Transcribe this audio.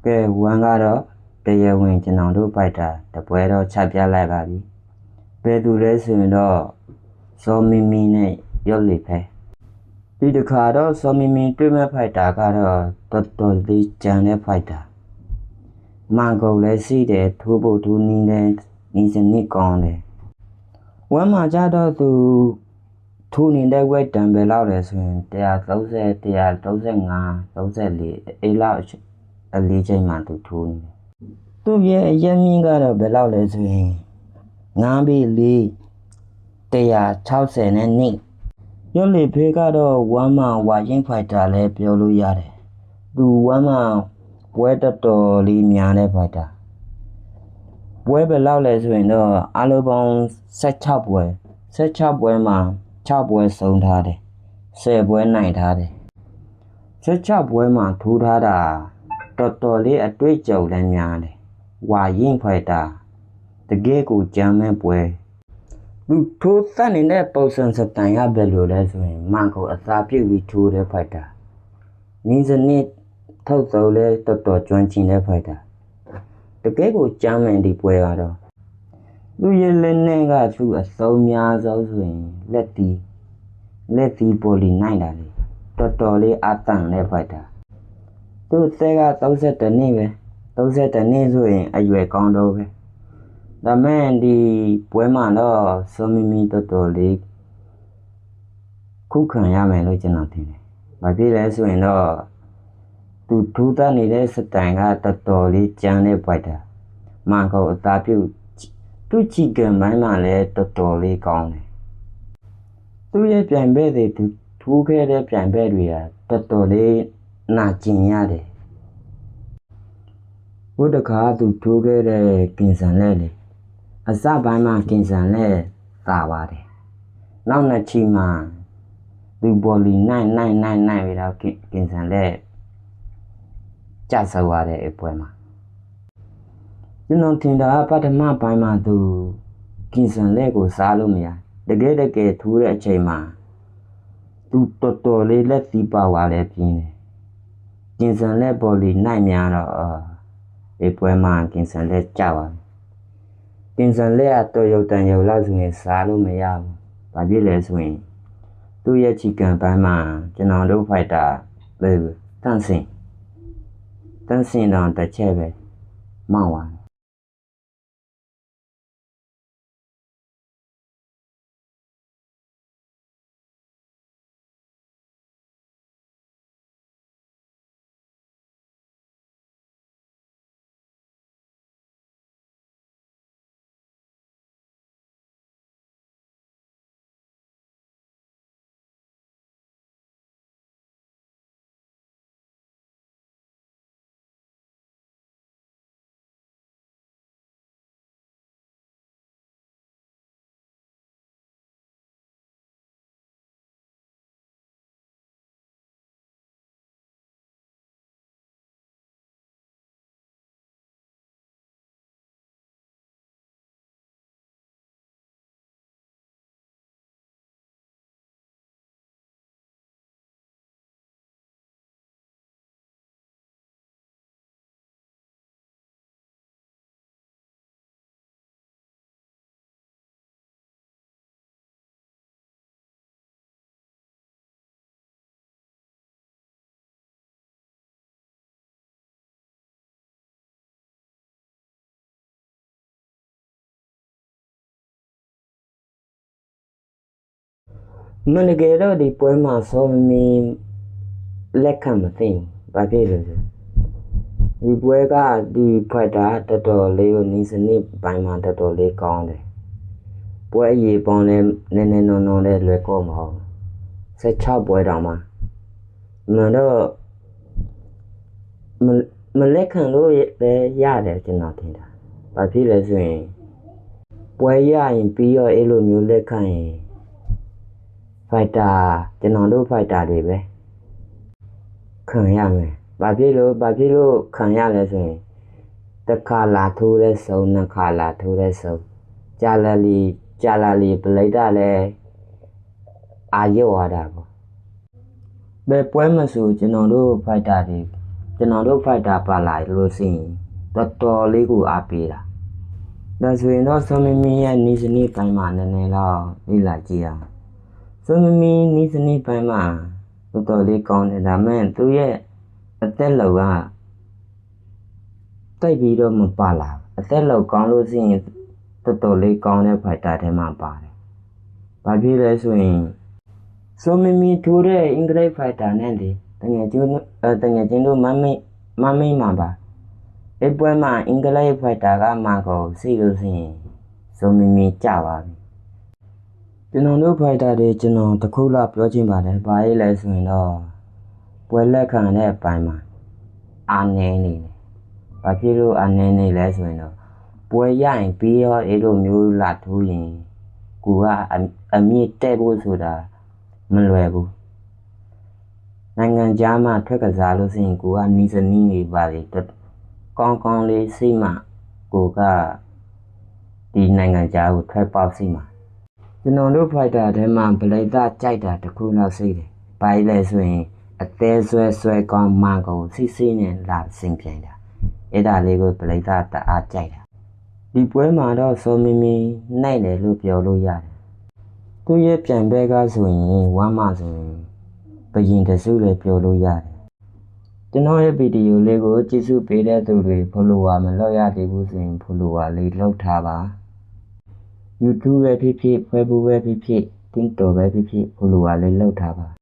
ကဲဝမ်ကတော့တရားဝင်ကျွန်တော်တို့ဖိုက်တာတပွဲတော့ချပြလိုက်ပါပြီဘယ်သူလဲဆိုရင်တော့စောမီမီနဲ့ရုပ်လေးပဲဒီတစ်ခါတော့စောမီမီတွေ့မဲ့ဖိုက်တာကတော့တော်တော်လေးကြံတဲ့ဖိုက်တာမန်ကုန်လည်းစီးတယ်ထိုးဖို့ထိုးနီးတယ်နီးစနစ်ကောင်းတယ်ဝမ်းမှာကြတော့သူထိုးနေတဲ့ဝက်တံပဲလောက်တယ်ဆိုရင်130 135 34အေးလောက်အလေးချိန်မှသူထိုးနေတယ်သူရဲ့အရင်မြင့်ကတော့ဘယ်လောက်လဲဆိုရင်9ဘီ4 160နဲ့နိရုပ်လေးဖေးကတော့ဝမ်းမှာဝါရင်ဖိုက်တာလည်းပြောလို့ရတယ်သူဝမ်းမှာပွဲတော်လေးများတဲ့ဖိုက်တာပွဲပဲလောက်လဲဆိုရင်တော့အလုံးပေါင်း16ပွဲမှာ6ပွဲဆုံးထားတယ်10ပွဲနိုင်ထားတယ်16ပွဲမှာထိုးထားတာတော်တော်လေးအတွေ့အကြုံလည်းများတယ်ဝါရင်ဖိုက်တာတကယ်ကိုကြမ်းမဲ့ပွဲသူထိုးသတ်နေတဲ့ပုံစံစတိုင်ရပဲလို့လဲဆိုရင်မန်ကိုအသာပြုတ်ပြီးထိုးတဲ့ဖိုက်တာနီးစနစ်ထုတ်စုံလဲတော်တော်ကျွမ်းကျင်တဲ့ဖိုက်တာတကယ်ကိုကြမ်းမဲ့ဒီပွဲကတော့သူရဲ့လက်နဲ့ကသူအစုံများဆုံးဆိုရင်လက်သီးပေါ်လီနိုင်တာလေတော်တော်လေးအတန်နဲ့ဖိုက်တာသူ့သက်က32နှစ်ပဲ32နှစ်ဆိုရင်အရွယ်ကောင်းတော့ပဲဒါမဲ့ဒီပွဲမှာတော့စောမီမီတော်တော်လေးခုခံရမယ်လို့ကျွန်တော်ထင်တယ်။ဘာဖြစ်လဲဆိုရင်တော့သူထူးသားနေတဲ့စတိုင်ကတော်တော်လေးကြမ်းတဲ့ပိုက်တာ။မန်ကောအသာပြုတ်သူ့ချီကန်ပိုင်းမှာလည်းတော်တော်လေးကောင်းတယ်။သူ့ရဲ့ပြိုင်ဘက်တွေသူထိုးခဲ့တဲ့ပြိုင်ဘက်တွေကတော်တော်လေးနာကျင်ရတယ်။ဘုဒ္ဓခါသူထိုးခဲ့တဲ့ကင်ဆန်လဲလေအစပိုင်းမှာကင်ဆန်လဲသာပါတယ်။နောက်နှစ်ချီမှာသူပေါ်လီနိုင်ပြီးတော့ကင်ဆန်လဲကျဆသွားတဲ့အပွဲမှာကျွန်တော်ထင်တာပထမပိုင်းမှာသူကင်ဆန်လဲကိုစားလို့မရတကယ်ထိုးတဲ့အချိန်မှာသူတော်တော်လေးလက်သီးပါဝါလဲပြင်းတယ်ကင်ဆန်လဲပေါ်လီနိုင်များတော့ဒီပွဲမှာကင်ဆန်လဲကျသွားကင်ဆန်လက်အတော်ရုပ်တန်ရုပ်လောက်ဆိုရင်စားလို့မရဘူး။ဘာဖြစ်လဲဆိုရင်သူ့ရဲ့ချီကန်ပန်းမှာကျွန်တော်တို့ဖိုက်တာပဲတန့်စင်တော့တစ်ချက်ပဲမောက်သွားမနကေတော့ဒီပွဲမှာစောမီလက်ခံမသိဘူး။ဘာဖြစ်လို့လဲဒီပွဲကဒီဖိုက်တာတော်တော်လေးကိုနီးစနစ်ပိုင်းမှာတော်တော်လေးကောင်းတယ်။ပွဲရေပေါင်းလည်းနည်းနည်းနော်လည်းလွယ်ကောမဟုတ်ဘူး16ပွဲတောင်မှမတော့မလက်ခံလို့လည်းရတယ်ကျွန်တော်ထင်တာ။ဘာဖြစ်လဲဆိုရင်ပွဲရရင်ပြီးတော့အဲ့လိုမျိုးလက်ခံရင်ဖိုက်တာကျွန်တော်တို့ဖိုက်တာတွေပဲခံရမယ်ဘာဖြစ်လို့ခံရလဲဆိုရင်တစ်ခါလာထိုးတဲ့စုံနှစ်ခါလာထိုးတဲ့စုံကြာလာလီပလိုက်တာလည်းအာရုံရတာပေါ့ဘယ်ပွဲမဆိုကျွန်တော်တို့ဖိုက်တာတွေ ကျွန်တော်တို့ fighter ပါလာလို့ရှိရင်တော်တော်လေးကိုအားပေးတာဒါဆိုရင်တော့ဆွန်မီမီရဲ့နီးစနစ်ပိုင်းမှာနည်းနည်းတော့လေ့လာကြည့်အောင်ဆွန်မီမီနီးစနစ်ပိုင်းမှာတော်တော်လေးကောင်းတယ်ဒါမဲ့သူရဲ့အသက်လောက်ကတိတ်ပြီးတော့မပါလာအသက်လောက်ကောင်းလို့ရှိရင်တော်တော်လေးကောင်းတဲ့ fighter ထဲမှာပါတယ်။ဘာဖြစ်လဲဆိုရင်ဆွန်မီမီထိုးတဲ့အင်္ဂလိပ် fighter နဲ့လေတငယ်ချင်းတို့မမိတ်မှာပါအပွဲမှာအင်္ဂလိပ် fighter ကမှကိုစီလို့ရှိရင်ဆွန်မီမီကြပါပြီကျွန်တော်တို့ fighter တွေကျွန်တော်တခုလောက်ပြောချင်ပါတယ်ဘာရေးလဲဆိုရင်တော့ပွဲလက်ခံတဲ့အပိုင်းမှာအာနေနေတယ်ဘာဖြစ်လို့အာနေနေလဲဆိုရင်တော့ပွဲရရင်ပြီးရောအဲ့လိုမျိုးလာထိုးရင်ကိုကအမြင့်တက်ဖို့ဆိုတာမလွယ်ဘူးနိုင်ငံခြားမှာထွက်ကစားလို့ရှိရင်ကိုကနီးစနီးနေပါလေကောင်းလေးစိတ်မှကိုကဒီနိုင်ငံခြားကိုထွက်ပေါက်စိမှာကျွန်တော်တို့ fighter ထဲမှာဗလိတာကြိုက်တာတခုလောက်စိတယ်ဘာလဲဆိုရင်အသေးဆွဲကောင်းမှကိုစိနဲ့လာစင်ပြိုင်တာအဲ့ဒါလေးကိုဗလိတာတအားကြိုက်တာဒီပွဲမှာတော့စောမီမီနိုင်တယ်လို့ပြောလို့ရတယ်သူရဲ့ပြန်ဘက်ကဆိုရင်ဝမ်းမဆိုရင်ဘယင်တစုလည်းပြောလို့ရတယ်ကျွန်တော်ရဲ့ဗီဒီယိုလေးကိုကြည့်စုပေးတဲ့သူတွေ follower မလုပ်ရသေးဘူးဆိုရင် follower လေးလုပ်ထားပါ YouTube ပဲဖြစ်ဖြစ် Facebook ပဲဖြစ်ဖြစ် TikTok ပဲဖြစ်ဖြစ် follower လေးလုပ်ထားပါ